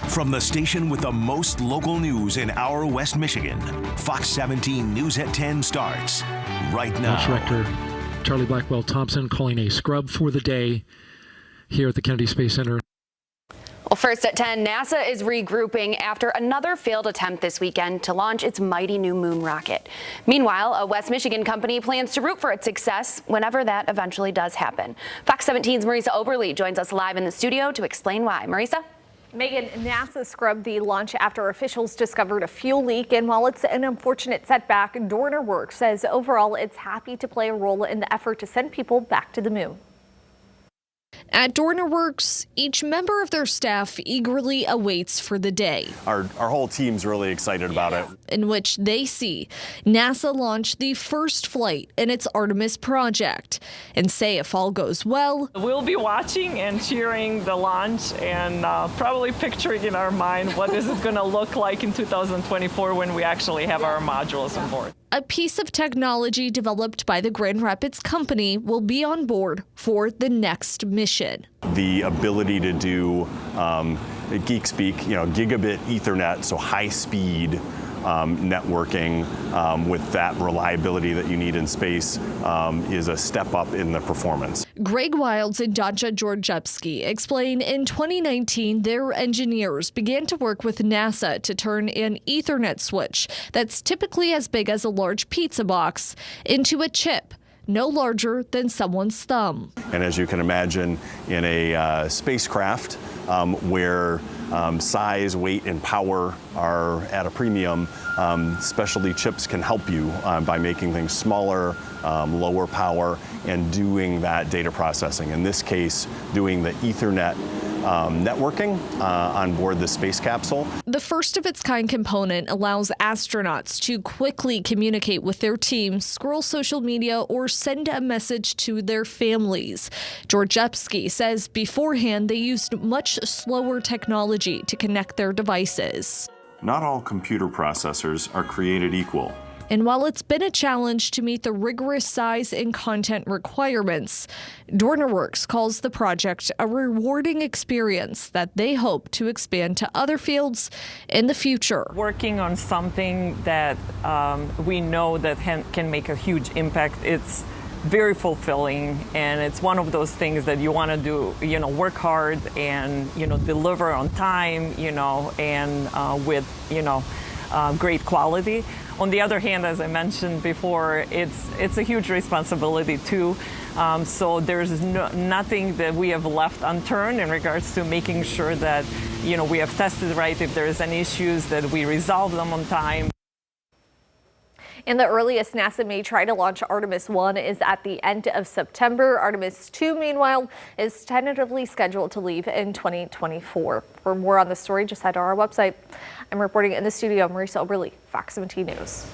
From the station with the most local news in our West Michigan, Fox 17 News at 10 starts right now. Launch Director Charlie Blackwell-Thompson calling a scrub for the day here at the Kennedy Space Center. Well, first at 10, NASA is regrouping after another failed attempt this weekend to launch its mighty new moon rocket. Meanwhile, a West Michigan company plans to root for its success whenever that eventually does happen. Fox 17's Marisa Oberle joins us live in the studio to explain why. Marisa? Megan, NASA scrubbed the launch after officials discovered a fuel leak, and while it's an unfortunate setback, Dorner Works says overall it's happy to play a role in the effort to send people back to the moon. At Dorner Works, each member of their staff eagerly awaits for the day. Our whole team's really excited about it. In which they see NASA launch the first flight in its Artemis project and say if all goes well, we'll be watching and cheering the launch and probably picturing in our mind what is it going to look like in 2024 when we actually have our modules on board. A piece of technology developed by the Grand Rapids company will be on board for the next mission. The ability to do geek speak, gigabit Ethernet, so high speed networking with that reliability that you need in space is a step up in the performance. Greg Wilds and Dacia Georgievsky explain in 2019 their engineers began to work with NASA to turn an Ethernet switch that's typically as big as a large pizza box into a chip no larger than someone's thumb. And as you can imagine, in a spacecraft where size, weight, and power are at a premium, specialty chips can help you by making things smaller, lower power, and doing that data processing. In this case, doing the Ethernet networking on board the space capsule. The first of its kind component allows astronauts to quickly communicate with their team, scroll social media, or send a message to their families. Georgievsky says beforehand they used much slower technology to connect their devices. Not all computer processors are created equal. And while it's been a challenge to meet the rigorous size and content requirements, Dorner Works calls the project a rewarding experience that they hope to expand to other fields in the future. Working on something that we know that can make a huge impact, it's very fulfilling, and it's one of those things that you want to do, work hard and, deliver on time, and with, great quality. On the other hand, as I mentioned before, it's a huge responsibility too. So there's nothing that we have left unturned in regards to making sure that, we have tested right. If there's any issues, that we resolve them on time. And the earliest NASA may try to launch Artemis 1 is at the end of September. Artemis 2, meanwhile, is tentatively scheduled to leave in 2024. For more on the story, just head to our website. I'm reporting in the studio, Marisa Oberle, Fox 17 News.